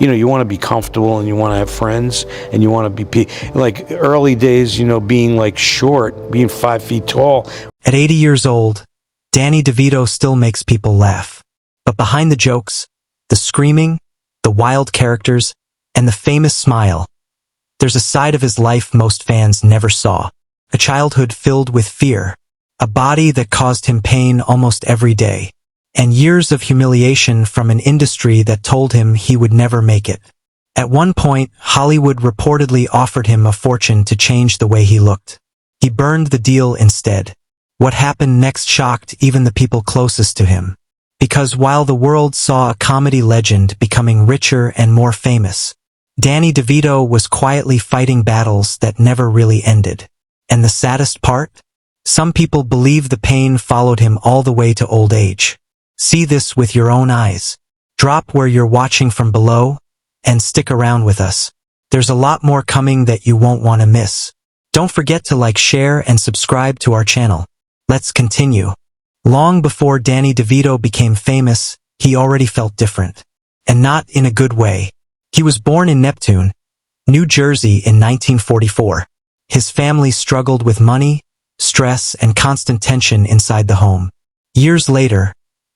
you want to be comfortable and you want to have friends and you want to be like early days, being like short, being 5 feet tall. At 80 years old, Danny DeVito still makes people laugh. But behind the jokes, the screaming, the wild characters, and the famous smile, there's a side of his life most fans never saw. A childhood filled with fear, a body that caused him pain almost every day, and years of humiliation from an industry that told him he would never make it. At one point, Hollywood reportedly offered him a fortune to change the way he looked. He burned the deal instead. What happened next shocked even the people closest to him. Because while the world saw a comedy legend becoming richer and more famous, Danny DeVito was quietly fighting battles that never really ended. And the saddest part? Some people believe the pain followed him all the way to old age. See this with your own eyes. Drop where you're watching from below, and stick around with us. There's a lot more coming that you won't want to miss. Don't forget to like, share, and subscribe to our channel. Let's continue. Long before Danny DeVito became famous, he already felt different. And not in a good way. He was born in Neptune, New Jersey in 1944. His family struggled with money, stress, and constant tension inside the home. Years later,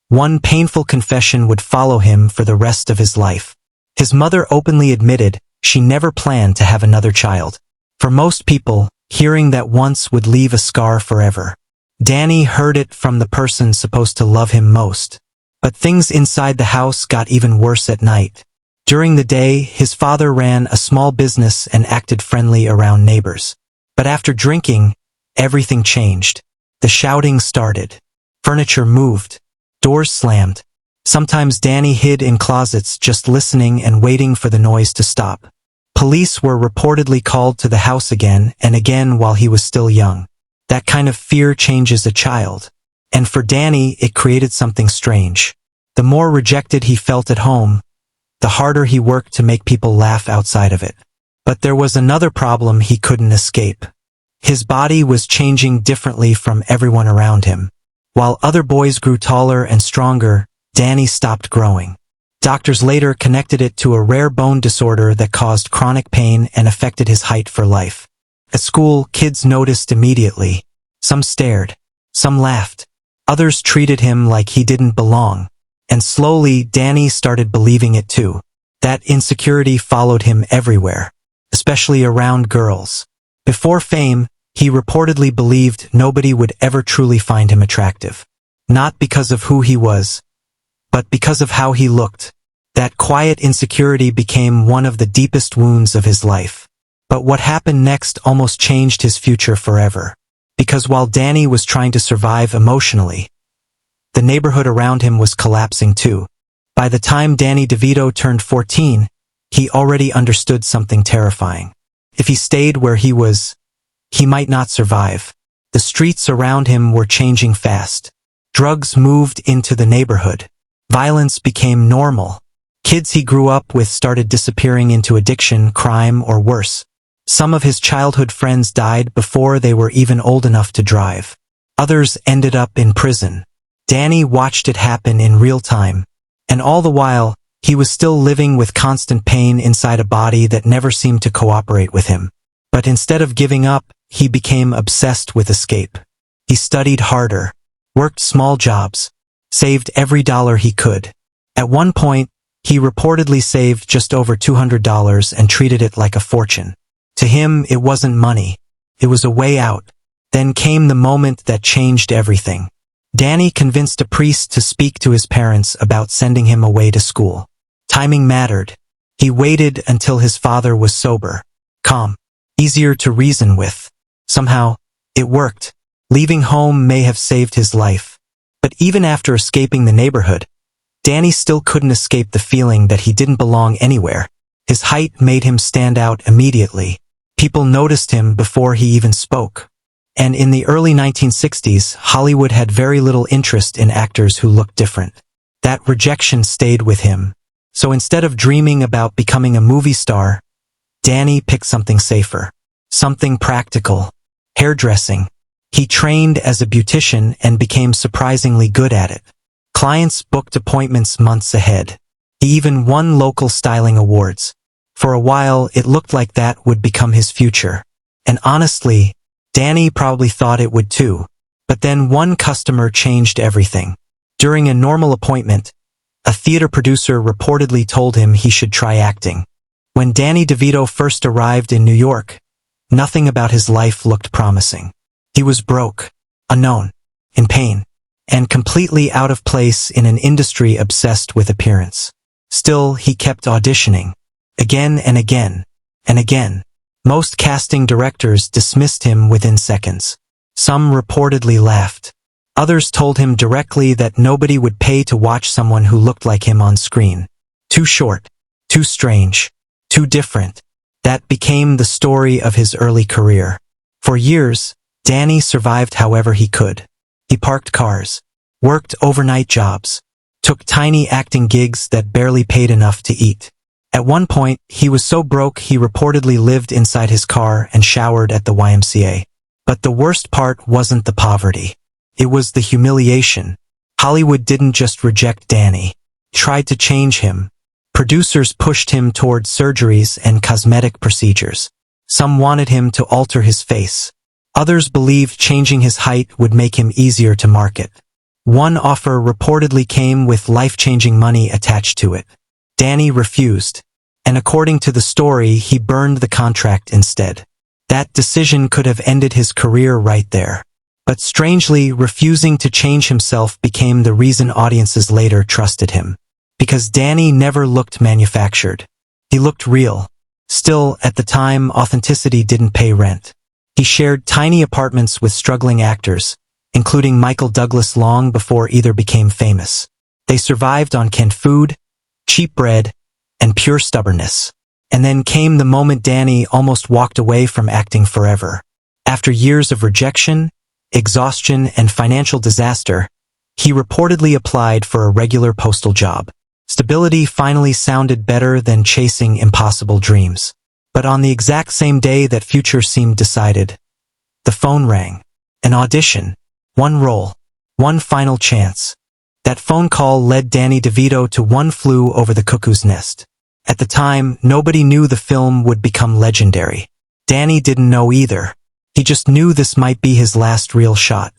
one painful confession would follow him for the rest of his life. His mother openly admitted she never planned to have another child. For most people, hearing that once would leave a scar forever. Danny heard it from the person supposed to love him most. But things inside the house got even worse at night. During the day, his father ran a small business and acted friendly around neighbors. But after drinking, everything changed. The shouting started. Furniture moved. Doors slammed. Sometimes Danny hid in closets just listening and waiting for the noise to stop. Police were reportedly called to the house again and again while he was still young. That kind of fear changes a child. And for Danny, it created something strange. The more rejected he felt at home, the harder he worked to make people laugh outside of it. But there was another problem he couldn't escape. His body was changing differently from everyone around him. While other boys grew taller and stronger, Danny stopped growing. Doctors later connected it to a rare bone disorder that caused chronic pain and affected his height for life. At school, kids noticed immediately. Some stared. Some laughed. Others treated him like he didn't belong. And slowly, Danny started believing it too. That insecurity followed him everywhere, especially around girls. Before fame, he reportedly believed nobody would ever truly find him attractive. Not because of who he was, but because of how he looked. That quiet insecurity became one of the deepest wounds of his life. But what happened next almost changed his future forever. Because while Danny was trying to survive emotionally, the neighborhood around him was collapsing too. By the time Danny DeVito turned 14, he already understood something terrifying. If he stayed where he was, he might not survive. The streets around him were changing fast. Drugs moved into the neighborhood. Violence became normal. Kids he grew up with started disappearing into addiction, crime, or worse. Some of his childhood friends died before they were even old enough to drive. Others ended up in prison. Danny watched it happen in real time. And all the while, he was still living with constant pain inside a body that never seemed to cooperate with him. But instead of giving up, he became obsessed with escape. He studied harder, worked small jobs, saved every dollar he could. At one point, he reportedly saved just over $200 and treated it like a fortune. To him, it wasn't money. It was a way out. Then came the moment that changed everything. Danny convinced a priest to speak to his parents about sending him away to school. Timing mattered. He waited until his father was sober, calm, easier to reason with. Somehow, it worked. Leaving home may have saved his life. But even after escaping the neighborhood, Danny still couldn't escape the feeling that he didn't belong anywhere. His height made him stand out immediately. People noticed him before he even spoke. And in the early 1960s, Hollywood had very little interest in actors who looked different. That rejection stayed with him. So instead of dreaming about becoming a movie star, Danny picked something safer. Something practical. Hairdressing. He trained as a beautician and became surprisingly good at it. Clients booked appointments months ahead. He even won local styling awards. For a while, it looked like that would become his future. And honestly, Danny probably thought it would too. But then one customer changed everything. During a normal appointment, a theater producer reportedly told him he should try acting. When Danny DeVito first arrived in New York, nothing about his life looked promising. He was broke, unknown, in pain, and completely out of place in an industry obsessed with appearance. Still, he kept auditioning, again and again, and again. Most casting directors dismissed him within seconds. Some reportedly laughed. Others told him directly that nobody would pay to watch someone who looked like him on screen. Too short, too strange, too different. That became the story of his early career. For years, Danny survived however he could. He parked cars, worked overnight jobs, took tiny acting gigs that barely paid enough to eat. At one point, he was so broke he reportedly lived inside his car and showered at the YMCA. But the worst part wasn't the poverty. It was the humiliation. Hollywood didn't just reject Danny. It tried to change him. Producers pushed him toward surgeries and cosmetic procedures. Some wanted him to alter his face. Others believed changing his height would make him easier to market. One offer reportedly came with life-changing money attached to it. Danny refused, and according to the story, he burned the contract instead. That decision could have ended his career right there. But strangely, refusing to change himself became the reason audiences later trusted him. Because Danny never looked manufactured. He looked real. Still, at the time, authenticity didn't pay rent. He shared tiny apartments with struggling actors, including Michael Douglas, long before either became famous. They survived on canned food, cheap bread, and pure stubbornness. And then came the moment Danny almost walked away from acting forever. After years of rejection, exhaustion, and financial disaster, he reportedly applied for a regular postal job. Stability finally sounded better than chasing impossible dreams. But on the exact same day that future seemed decided, the phone rang. An audition. One role. One final chance. That phone call led Danny DeVito to One Flew Over the Cuckoo's Nest. At the time, nobody knew the film would become legendary. Danny didn't know either. He just knew this might be his last real shot.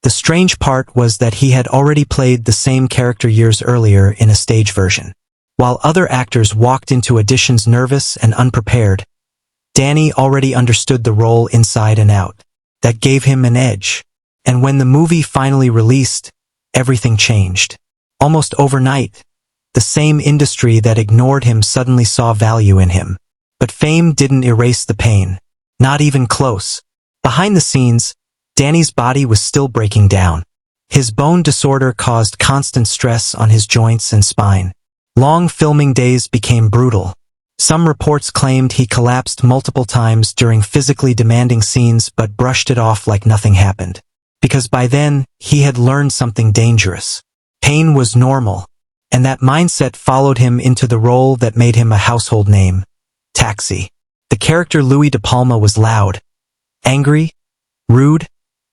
The strange part was that he had already played the same character years earlier in a stage version. While other actors walked into auditions nervous and unprepared, Danny already understood the role inside and out. That gave him an edge. And when the movie finally released, everything changed. Almost overnight, the same industry that ignored him suddenly saw value in him. But fame didn't erase the pain. Not even close. Behind the scenes, Danny's body was still breaking down. His bone disorder caused constant stress on his joints and spine. Long filming days became brutal. Some reports claimed he collapsed multiple times during physically demanding scenes but brushed it off like nothing happened. Because by then, he had learned something dangerous. Pain was normal. And that mindset followed him into the role that made him a household name, Taxi. The character Louis De Palma was loud, angry, rude,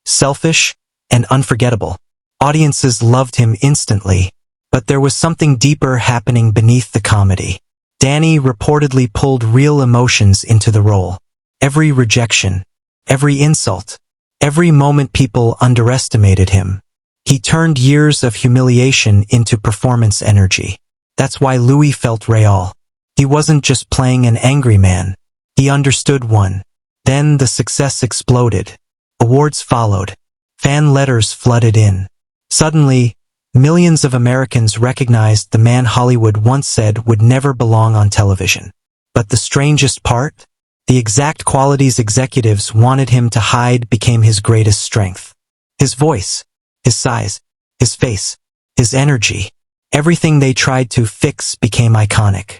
selfish, and unforgettable. Audiences loved him instantly, but there was something deeper happening beneath the comedy. Danny reportedly pulled real emotions into the role. Every rejection, every insult, every moment people underestimated him. He turned years of humiliation into performance energy. That's why Louis felt real. He wasn't just playing an angry man. He understood one. Then the success exploded. Awards followed. Fan letters flooded in. Suddenly, millions of Americans recognized the man Hollywood once said would never belong on television. But the strangest part? The exact qualities executives wanted him to hide became his greatest strength. His voice. His size, his face, his energy. Everything they tried to fix became iconic.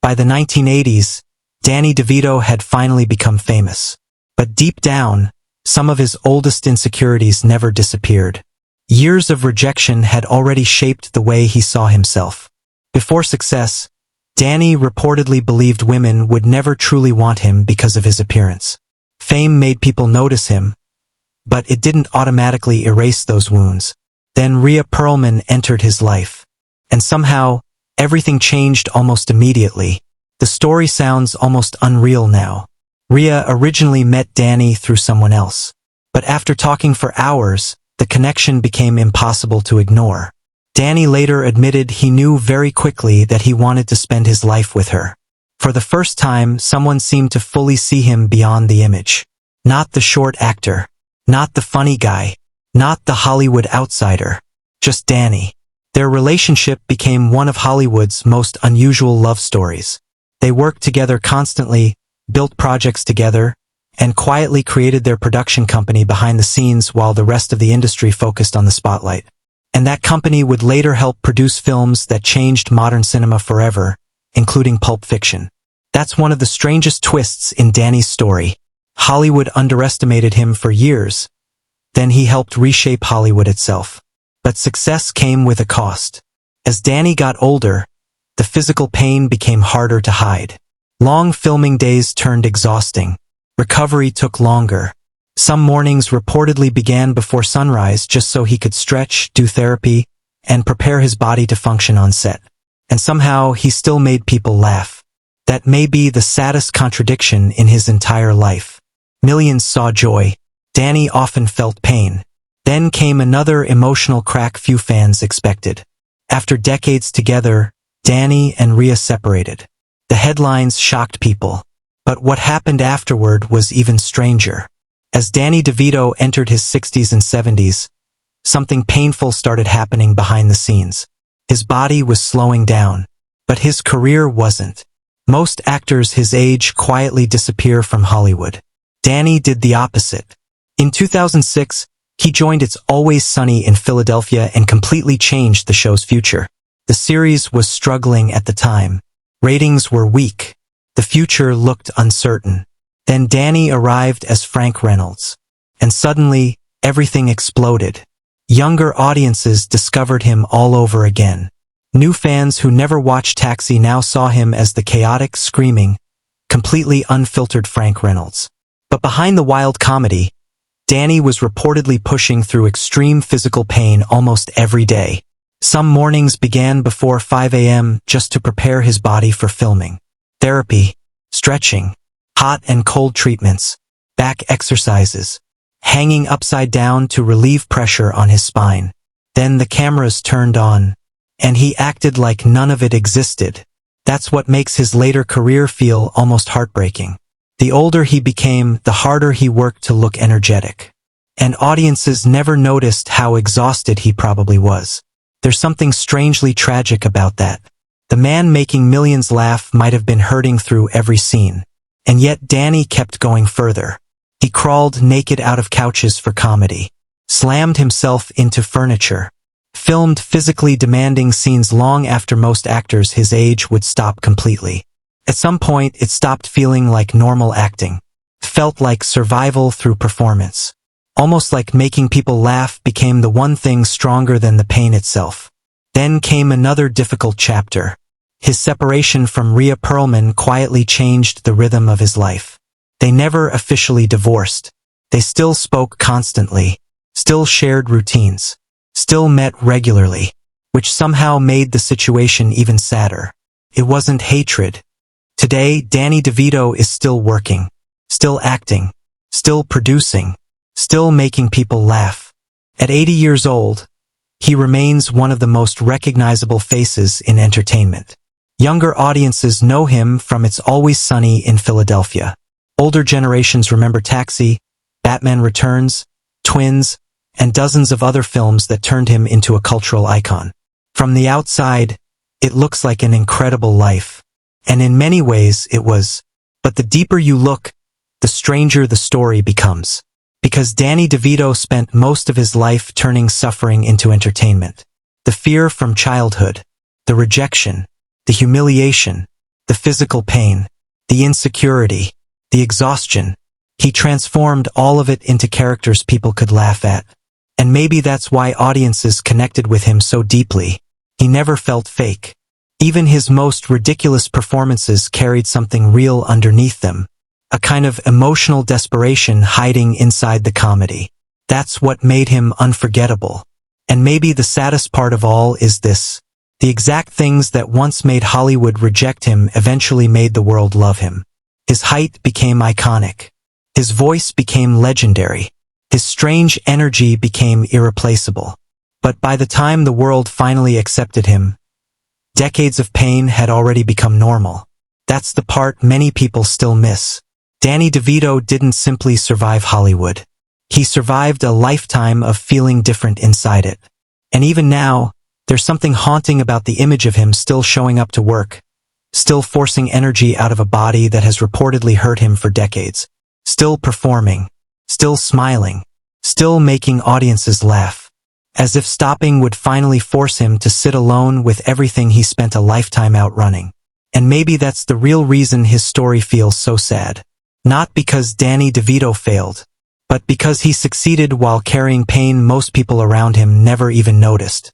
By the 1980s, Danny DeVito had finally become famous. But deep down, some of his oldest insecurities never disappeared. Years of rejection had already shaped the way he saw himself. Before success, Danny reportedly believed women would never truly want him because of his appearance. Fame made people notice him, but it didn't automatically erase those wounds. Then Rhea Perlman entered his life. And somehow, Everything changed almost immediately. The story sounds almost unreal now. Rhea originally met Danny through someone else. But after talking for hours, the connection became impossible to ignore. Danny later admitted he knew very quickly that he wanted to spend his life with her. For the first time, someone seemed to fully see him beyond the image. Not the short actor. Not the funny guy. Not the Hollywood outsider. Just Danny. Their relationship became one of Hollywood's most unusual love stories. They worked together constantly, built projects together, and quietly created their production company behind the scenes while the rest of the industry focused on the spotlight. And that company would later help produce films that changed modern cinema forever, including Pulp Fiction. That's one of the strangest twists in Danny's story. Hollywood underestimated him for years. Then he helped reshape Hollywood itself. But success came with a cost. As Danny got older, the physical pain became harder to hide. Long filming days turned exhausting. Recovery took longer. Some mornings reportedly began before sunrise just so he could stretch, do therapy, and prepare his body to function on set. And somehow he still made people laugh. That may be the saddest contradiction in his entire life. Millions saw joy. Danny often felt pain. Then came another emotional crack few fans expected. After decades together, Danny and Rhea separated. The headlines shocked people. But what happened afterward was even stranger. As Danny DeVito entered his 60s and 70s, something painful started happening behind the scenes. His body was slowing down, but his career wasn't. Most actors his age quietly disappear from Hollywood. Danny did the opposite. In 2006, he joined It's Always Sunny in Philadelphia and completely changed the show's future. The series was struggling at the time. Ratings were weak. The future looked uncertain. Then Danny arrived as Frank Reynolds. And suddenly, everything exploded. Younger audiences discovered him all over again. New fans who never watched Taxi now saw him as the chaotic, screaming, completely unfiltered Frank Reynolds. But behind the wild comedy, Danny was reportedly pushing through extreme physical pain almost every day. Some mornings began before 5 a.m. just to prepare his body for filming. Therapy, stretching, hot and cold treatments, back exercises, hanging upside down to relieve pressure on his spine. Then the cameras turned on, and he acted like none of it existed. That's what makes his later career feel almost heartbreaking. The older he became, the harder he worked to look energetic. And audiences never noticed how exhausted he probably was. There's something strangely tragic about that. The man making millions laugh might have been hurting through every scene. And yet Danny kept going further. He crawled naked out of couches for comedy, slammed himself into furniture, filmed physically demanding scenes long after most actors his age would stop completely. At some point, it stopped feeling like normal acting. It felt like survival through performance. Almost like making people laugh became the one thing stronger than the pain itself. Then came another difficult chapter. His separation from Rhea Perlman quietly changed the rhythm of his life. They never officially divorced. They still spoke constantly, still shared routines, still met regularly, which somehow made the situation even sadder. It wasn't hatred. Today, Danny DeVito is still working, still acting, still producing, still making people laugh. At 80 years old, he remains one of the most recognizable faces in entertainment. Younger audiences know him from It's Always Sunny in Philadelphia. Older generations remember Taxi, Batman Returns, Twins, and dozens of other films that turned him into a cultural icon. From the outside, it looks like an incredible life. And in many ways, it was. But the deeper you look, the stranger the story becomes. Because Danny DeVito spent most of his life turning suffering into entertainment. The fear from childhood, the rejection, the humiliation, the physical pain, the insecurity, the exhaustion. He transformed all of it into characters people could laugh at. And maybe that's why audiences connected with him so deeply. He never felt fake. Even his most ridiculous performances carried something real underneath them. A kind of emotional desperation hiding inside the comedy. That's what made him unforgettable. And maybe the saddest part of all is this. The exact things that once made Hollywood reject him eventually made the world love him. His height became iconic. His voice became legendary. His strange energy became irreplaceable. But by the time the world finally accepted him, decades of pain had already become normal. That's the part many people still miss. Danny DeVito didn't simply survive Hollywood. He survived a lifetime of feeling different inside it. And even now, there's something haunting about the image of him still showing up to work, still forcing energy out of a body that has reportedly hurt him for decades, still performing, still smiling, still making audiences laugh, as if stopping would finally force him to sit alone with everything he spent a lifetime outrunning. And maybe that's the real reason his story feels so sad. Not because Danny DeVito failed, but because he succeeded while carrying pain most people around him never even noticed.